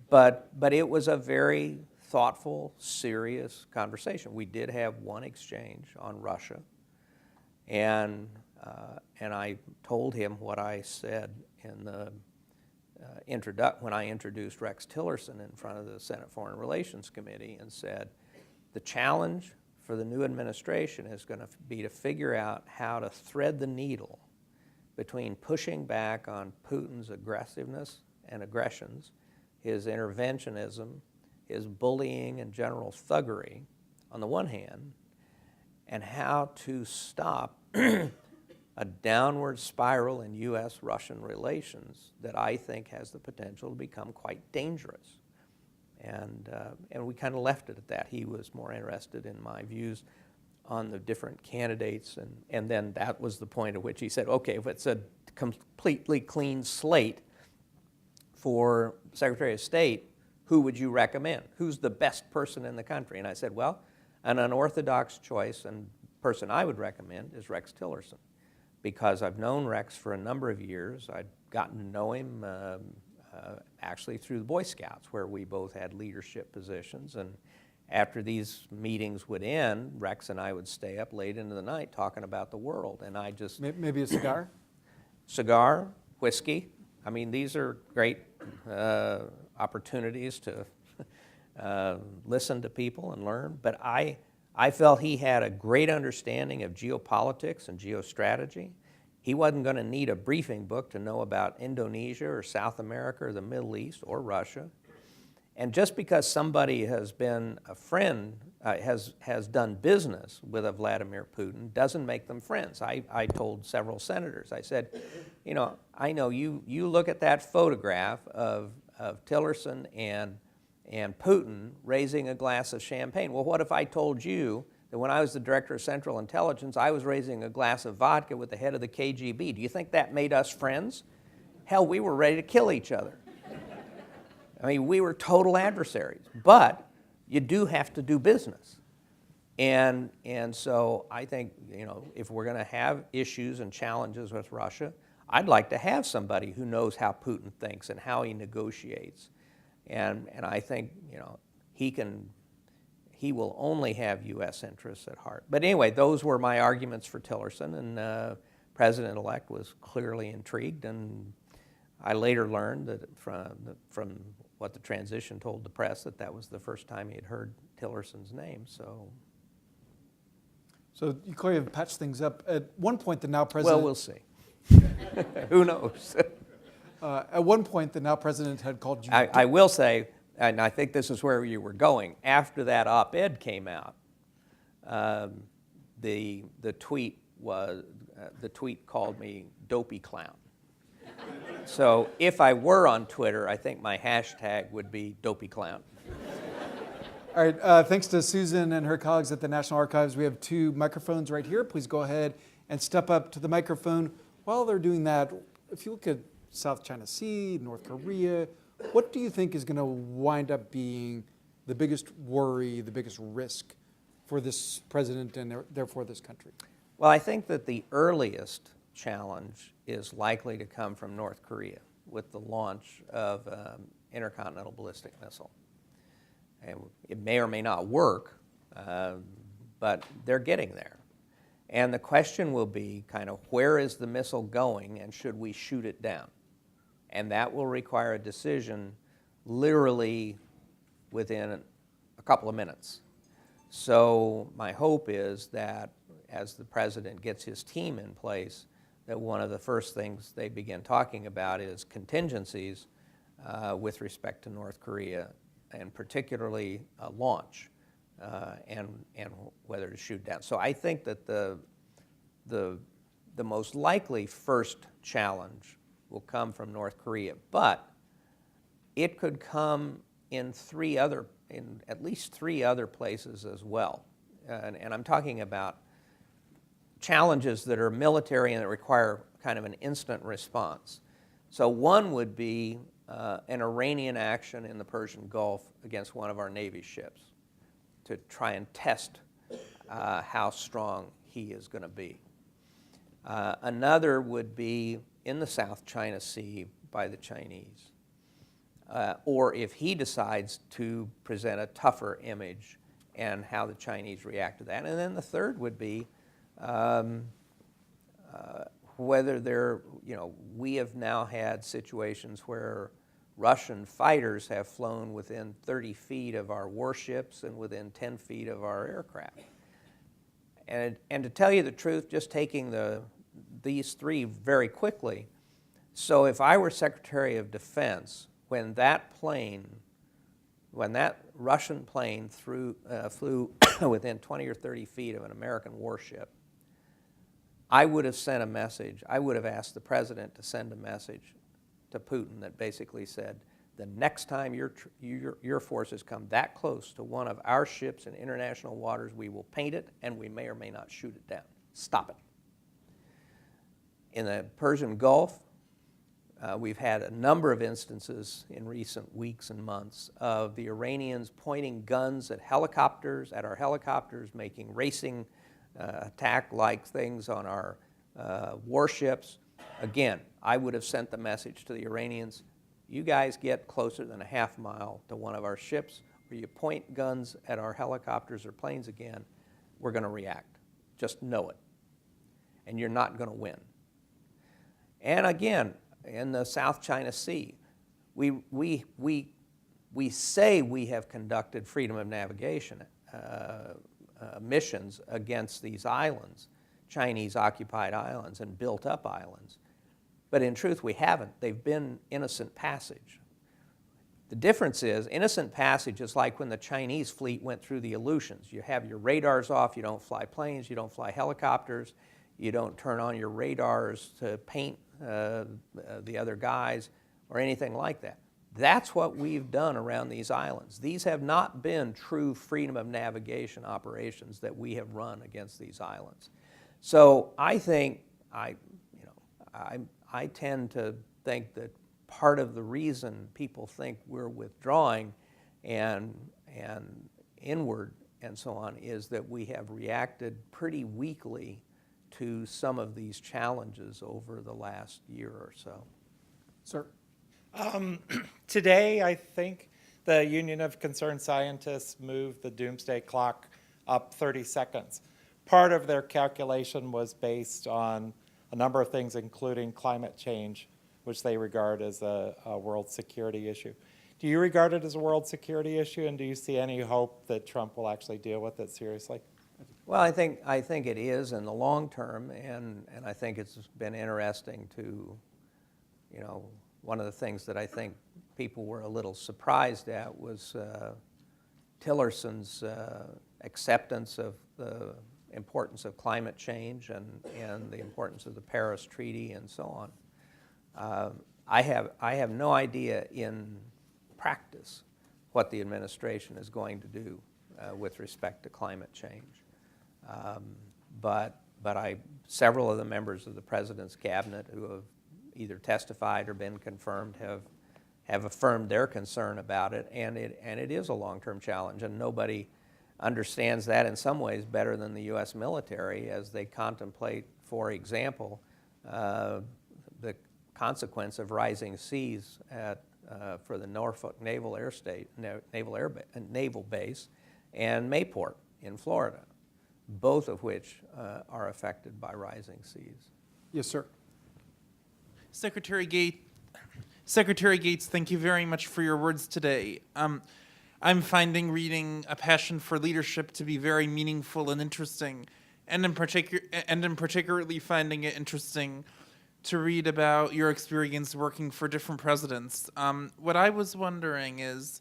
But it was a very thoughtful, serious conversation. We did have one exchange on Russia, and I told him what I said in the when I introduced Rex Tillerson in front of the Senate Foreign Relations Committee, and said, the challenge for the new administration is going to be to figure out how to thread the needle between pushing back on Putin's aggressiveness and aggressions, his interventionism, his bullying and general thuggery on the one hand, and how to stop a downward spiral in U.S.-Russian relations that I think has the potential to become quite dangerous. And we kind of left it at that. He was more interested in my views on the different candidates, and then that was the point at which he said, okay, if it's a completely clean slate for Secretary of State, who would you recommend? Who's the best person in the country? And I said, well, an unorthodox choice and person I would recommend is Rex Tillerson, because I've known Rex for a number of years. I'd gotten to know him actually through the Boy Scouts, where we both had leadership positions. And after these meetings would end, Rex and I would stay up late into the night talking about the world. And I just... Maybe a cigar? Cigar, whiskey. I mean, these are great opportunities to listen to people and learn. But I felt he had a great understanding of geopolitics and geostrategy. He wasn't going to need a briefing book to know about Indonesia or South America or the Middle East or Russia. And just because somebody has been a friend, has done business with a Vladimir Putin, doesn't make them friends. I told several senators, I said, you know, I know you look at that photograph of Tillerson and Putin raising a glass of champagne. Well, what if I told you that when I was the director of Central Intelligence, I was raising a glass of vodka with the head of the KGB? Do you think that made us friends? Hell, we were ready to kill each other. I mean, we were total adversaries. But you do have to do business. And so I think, you know, if we're going to have issues and challenges with Russia, I'd like to have somebody who knows how Putin thinks and how he negotiates. And I think, you know, he will only have U.S. interests at heart. But anyway, those were my arguments for Tillerson, and President-elect was clearly intrigued. And I later learned that from what the transition told the press, that was the first time he had heard Tillerson's name. So you clearly have patched things up. At one point, the now president... Well, we'll see. Who knows? At one point, the now president had called you... I will say, and I think this is where you were going, after that op-ed came out, the tweet called me dopey clown. So if I were on Twitter, I think my hashtag would be dopey clown. All right, thanks to Susan and her colleagues at the National Archives. We have 2 microphones right here. Please go ahead and step up to the microphone. While they're doing that, if you look at South China Sea, North Korea, what do you think is going to wind up being the biggest worry, the biggest risk for this president and therefore this country? Well, I think that the earliest challenge is likely to come from North Korea with the launch of intercontinental ballistic missile. And it may or may not work, but they're getting there. And the question will be kind of, where is the missile going and should we shoot it down? And that will require a decision literally within a couple of minutes. So my hope is that as the president gets his team in place, that one of the first things they begin talking about is contingencies with respect to North Korea, and particularly a launch and whether to shoot down. So I think that the most likely first challenge will come from North Korea, but it could come in at least three other places as well. And I'm talking about challenges that are military and that require kind of an instant response. So one would be an Iranian action in the Persian Gulf against one of our Navy ships to try and test how strong he is going to be. Another would be in the South China Sea by the Chinese. or if he decides to present a tougher image and how the Chinese react to that. And then the third would be whether we have now had situations where Russian fighters have flown within 30 feet of our warships and within 10 feet of our aircraft. And to tell you the truth, just taking these three very quickly, so if I were Secretary of Defense, when that Russian plane flew within 20 or 30 feet of an American warship, I would have sent a message. I would have asked the president to send a message to Putin that basically said, the next time your forces come that close to one of our ships in international waters, we will paint it and we may or may not shoot it down. Stop it. In the Persian Gulf, we've had a number of instances in recent weeks and months of the Iranians pointing guns at our helicopters, making racing attack-like things on our warships. Again, I would have sent the message to the Iranians, you guys get closer than a half mile to one of our ships, or you point guns at our helicopters or planes again, we're going to react. Just know it. And you're not going to win. And again, in the South China Sea, we say we have conducted freedom of navigation missions against these islands, Chinese-occupied islands and built-up islands. But in truth, we haven't. They've been innocent passage. The difference is, innocent passage is like when the Chinese fleet went through the Aleutians. You have your radars off, you don't fly planes, you don't fly helicopters, you don't turn on your radars to paint the other guys or anything like that. That's what we've done around these islands. These have not been true freedom of navigation operations that we have run against these islands. So I think, I tend to think that part of the reason people think we're withdrawing and inward and so on is that we have reacted pretty weakly to some of these challenges over the last year or so. Sir? Today, I think the Union of Concerned Scientists moved the doomsday clock up 30 seconds. Part of their calculation was based on a number of things, including climate change, which they regard as a world security issue. Do you regard it as a world security issue, and do you see any hope that Trump will actually deal with it seriously? Well, I think it is in the long term, and I think it's been interesting to, one of the things that I think people were a little surprised at was Tillerson's acceptance of the importance of climate change and the importance of the Paris Treaty and so on. I have no idea in practice what the administration is going to do with respect to climate change. But several of the members of the President's cabinet who have either testified or been confirmed have affirmed their concern about it, and it is a long-term challenge, and nobody understands that in some ways better than the U.S. military as they contemplate, for example, the consequence of rising seas for the Norfolk Naval Base and Mayport in Florida, both of which are affected by rising seas. Yes, sir. Secretary Gates, thank you very much for your words today. I'm finding reading A Passion for Leadership to be very meaningful and interesting, and in particularly finding it interesting to read about your experience working for different presidents. What I was wondering is,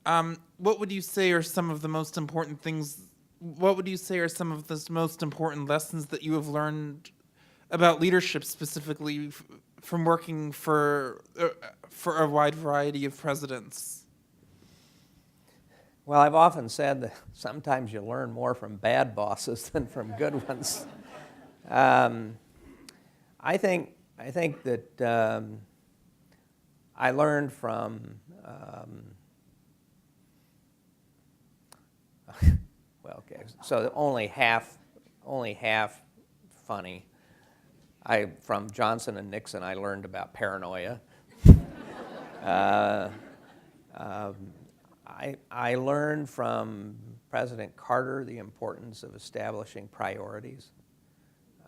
what would you say are some of the most important things? What would you say are some of the most important lessons that you have learned about leadership, specifically from working for a wide variety of presidents? Well, I've often said that sometimes you learn more from bad bosses than from good ones. I think that I learned from well, okay, so only half funny. From Johnson and Nixon, I learned about paranoia. Uh, I learned from President Carter the importance of establishing priorities.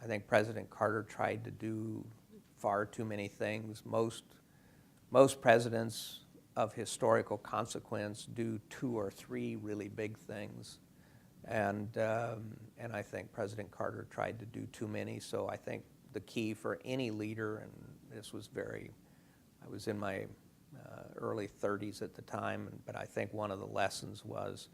I think President Carter tried to do far too many things. Most presidents of historical consequence do 2 or 3 really big things. And I think President Carter tried to do too many. So I think the key for any leader, and this was I was in my early 30s at the time, but I think one of the lessons was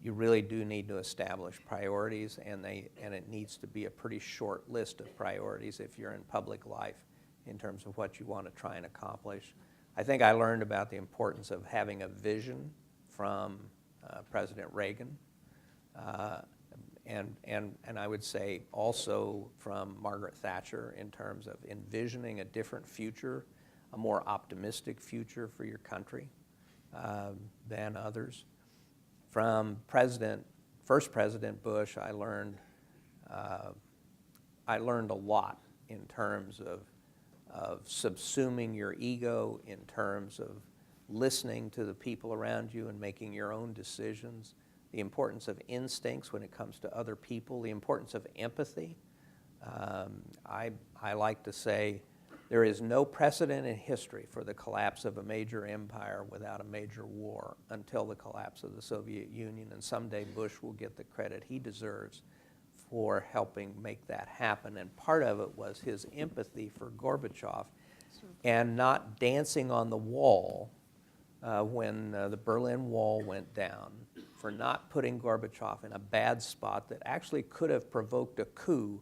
you really do need to establish priorities, and it needs to be a pretty short list of priorities if you're in public life in terms of what you want to try and accomplish. I think I learned about the importance of having a vision from President Reagan, and I would say also from Margaret Thatcher in terms of envisioning a different future, a more optimistic future for your country than others. From first President Bush, I learned a lot in terms of subsuming your ego, in terms of listening to the people around you and making your own decisions, the importance of instincts when it comes to other people, the importance of empathy. I like to say there is no precedent in history for the collapse of a major empire without a major war until the collapse of the Soviet Union, and someday Bush will get the credit he deserves for helping make that happen. And part of it was his empathy for Gorbachev and not dancing on the wall when the Berlin Wall went down, for not putting Gorbachev in a bad spot that actually could have provoked a coup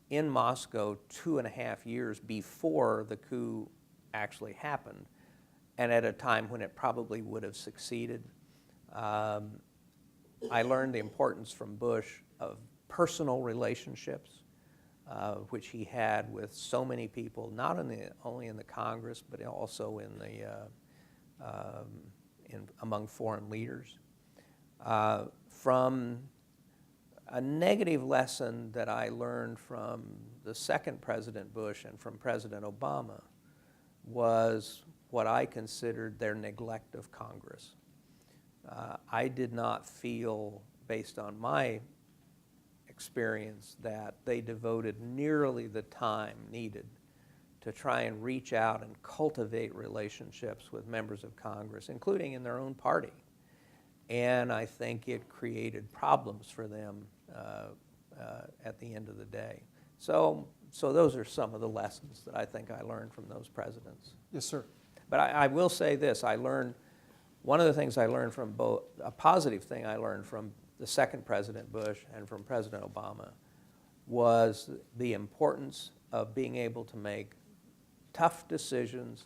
in Moscow 2.5 years before the coup actually happened, and at a time when it probably would have succeeded. I learned the importance from Bush of personal relationships, which he had with so many people, not only in the Congress, but also among foreign leaders. From a negative lesson that I learned from the second President Bush and from President Obama was what I considered their neglect of Congress. I did not feel, based on my experience, that they devoted nearly the time needed to try and reach out and cultivate relationships with members of Congress, including in their own party. And I think it created problems for them at the end of the day. So those are some of the lessons that I think I learned from those presidents. Yes, sir. But I will say this, one of the things I learned from both, a positive thing I learned from the second President Bush and from President Obama was the importance of being able to make tough decisions,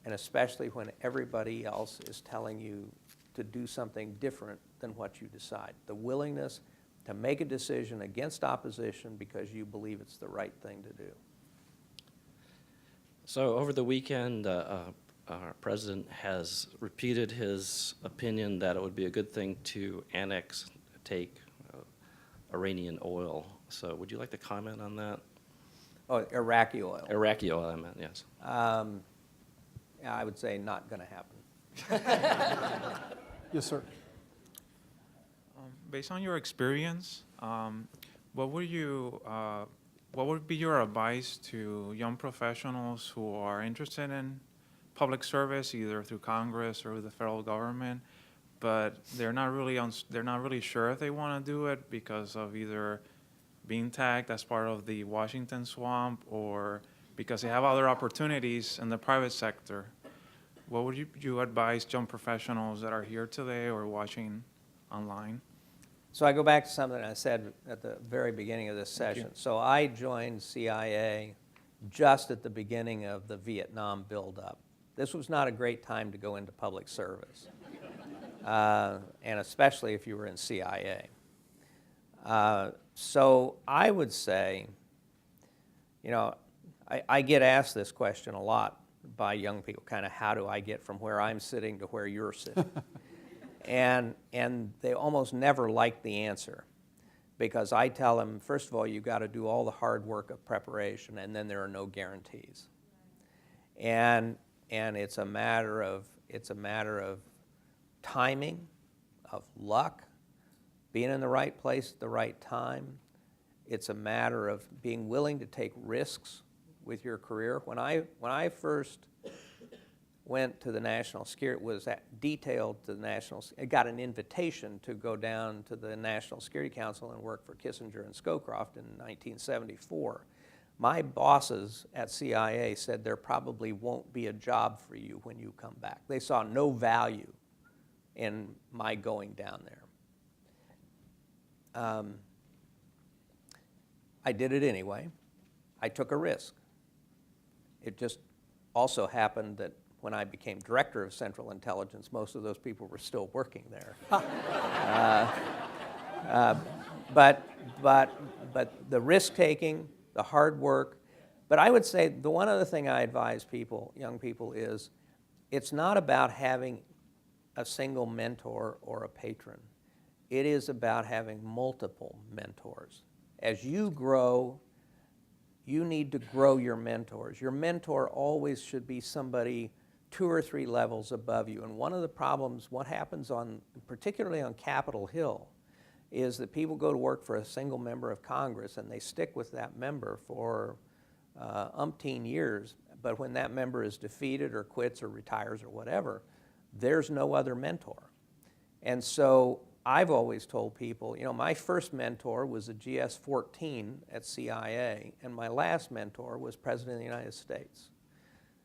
and especially when everybody else is telling you to do something different than what you decide. The willingness to make a decision against opposition because you believe it's the right thing to do. So over the weekend, our president has repeated his opinion that it would be a good thing to take Iranian oil. So would you like to comment on that? Oh, Iraqi oil. Iraqi oil, I meant, yes. Yeah, I would say not going to happen. Yes, sir. Based on your experience, what would be your advice to young professionals who are interested in public service, either through Congress or the federal government, but they're not really sure if they want to do it because of either being tagged as part of the Washington swamp or because they have other opportunities in the private sector? What would you advise young professionals that are here today or watching online? So I go back to something I said at the very beginning of this session. So I joined CIA just at the beginning of the Vietnam buildup. This was not a great time to go into public service, and especially if you were in CIA. So I would say, I get asked this question a lot by young people, kind of how do I get from where I'm sitting to where you're sitting? And they almost never like the answer, because I tell them, first of all, you've got to do all the hard work of preparation, and then there are no guarantees. And and it's a matter of timing, of luck, being in the right place at the right time. It's a matter of being willing to take risks with your career. When I first went to the National Security, detailed to the National, I got an invitation to go down to the National Security Council and work for Kissinger and Scowcroft in 1974. My bosses at CIA said there probably won't be a job for you when you come back. They saw no value in my going down there. I did it anyway. I took a risk. It just also happened that when I became director of Central Intelligence, most of those people were still working there. But the risk-taking, the hard work, but I would say the one other thing I advise people, young people, is it's not about having a single mentor or a patron. It is about having multiple mentors. As you grow, you need to grow your mentors. Your mentor always should be somebody 2 or 3 levels above you. And one of the problems, what happens particularly on Capitol Hill, is that people go to work for a single member of Congress and they stick with that member for umpteen years, but when that member is defeated or quits or retires or whatever, there's no other mentor. And so I've always told people, my first mentor was a GS-14 at CIA, and my last mentor was President of the United States.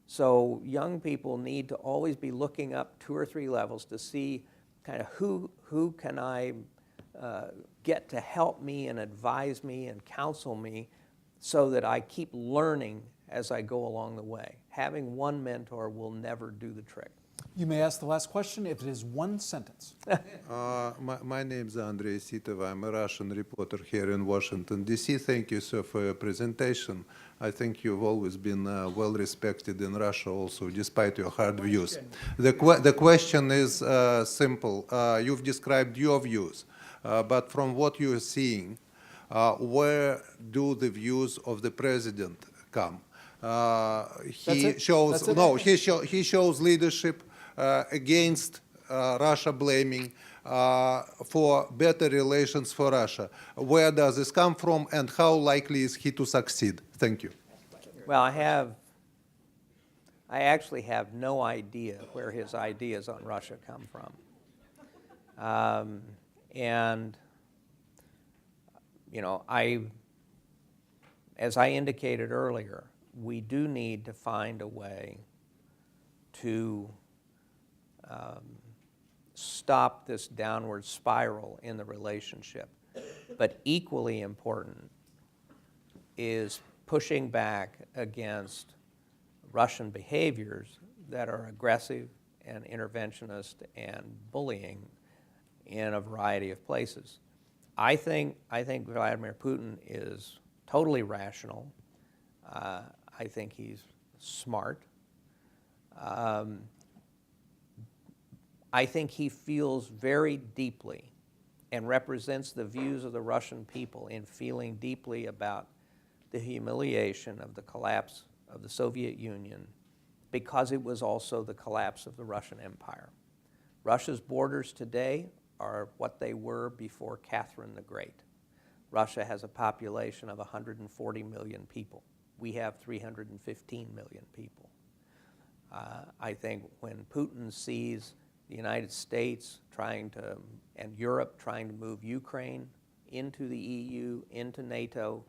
So young people need to always be looking up 2 or 3 levels to see kind of who can I get to help me and advise me and counsel me so that I keep learning as I go along the way. Having one mentor will never do the trick. You may ask the last question if it is one sentence. My name is Andrei Sitov. I'm a Russian reporter here in Washington, D.C. Thank you, sir, for your presentation. I think you've always been well respected in Russia also, despite your hard views. The question is simple. You've described your views, but from what you're seeing, where do the views of the president come? He shows leadership against Russia, blaming for better relations for Russia. Where does this come from, and how likely is he to succeed? Thank you. Well, I actually have no idea where his ideas on Russia come from. As I indicated earlier, we do need to find a way to stop this downward spiral in the relationship. But equally important is pushing back against Russian behaviors that are aggressive and interventionist and bullying in a variety of places. I think Vladimir Putin is totally rational. I think he's smart. I think he feels very deeply and represents the views of the Russian people in feeling deeply about the humiliation of the collapse of the Soviet Union, because it was also the collapse of the Russian Empire. Russia's borders today are what they were before Catherine the Great. Russia has a population of 140 million people. We have 315 million people. I think when Putin sees the United States and Europe trying to move Ukraine into the EU, into NATO,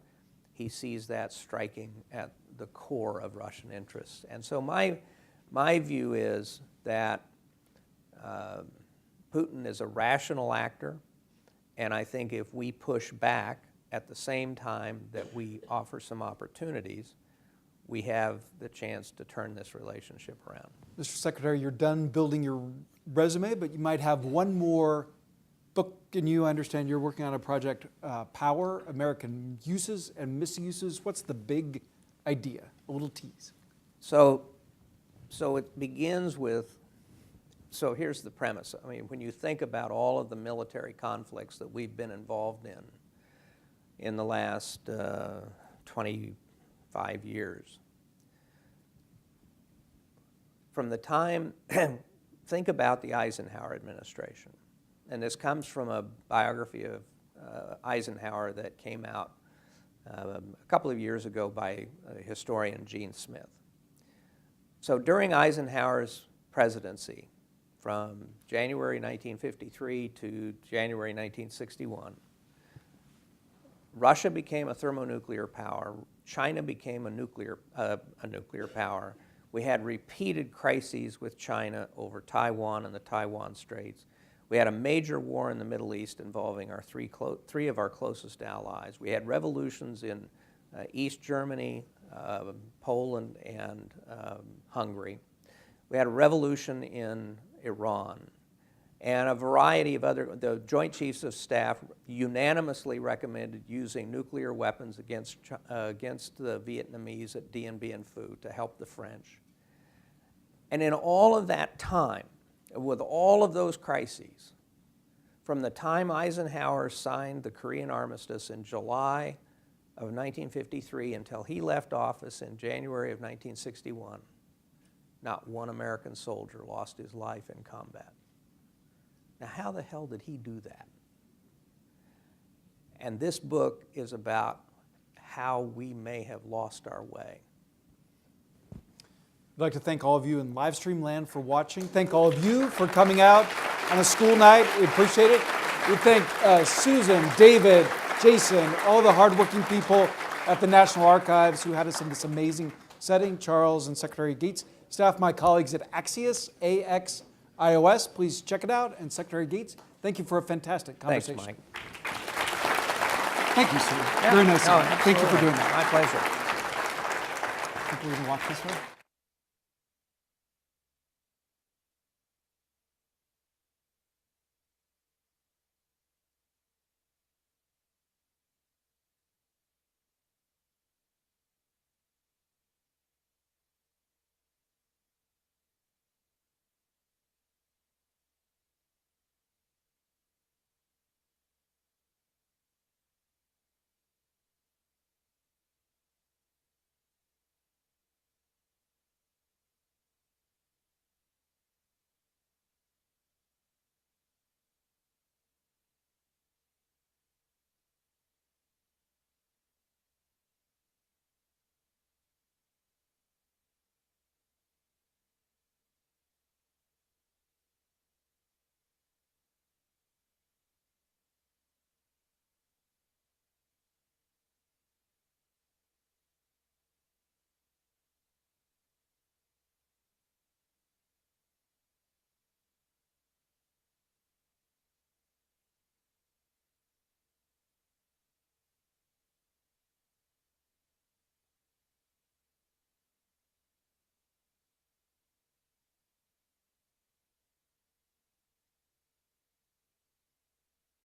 he sees that striking at the core of Russian interests. And so my view is that Putin is a rational actor, and I think if we push back at the same time that we offer some opportunities, we have the chance to turn this relationship around. Mr. Secretary, you're done building your resume, but you might have one more book in you. I understand you're working on a project, Power, American Uses and Misuses. What's the big idea? A little tease. So it begins with, so here's the premise. I mean, when you think about all of the military conflicts that we've been involved in the last 25 years, from the time, think about the Eisenhower administration. And this comes from a biography of Eisenhower that came out a couple of years ago by historian Gene Smith. So during Eisenhower's presidency, from January 1953 to January 1961, Russia became a thermonuclear power. China became a nuclear power. We had repeated crises with China over Taiwan and the Taiwan Straits. We had a major war in the Middle East involving our three of our closest allies. We had revolutions in East Germany, Poland, and Hungary. We had a revolution in Iran. And a variety of the Joint Chiefs of Staff unanimously recommended using nuclear weapons against the Vietnamese at Dien Bien Phu to help the French. And in all of that time, with all of those crises, from the time Eisenhower signed the Korean Armistice in July of 1953 until he left office in January of 1961, not one American soldier lost his life in combat. Now, how the hell did he do that? And this book is about how we may have lost our way. I'd like to thank all of you in live stream land for watching. Thank all of you for coming out on a school night. We appreciate it. We thank Susan, David, Jason, all the hardworking people at the National Archives who had us in this amazing setting, Charles and Secretary Gates, staff, my colleagues at Axios, AXIOS. Please check it out. And Secretary Gates, thank you for a fantastic conversation. Thanks, Mike. Thank you, sir. Yeah, Very nice. no, Thank you for doing that. My pleasure. I think we're going to watch this one.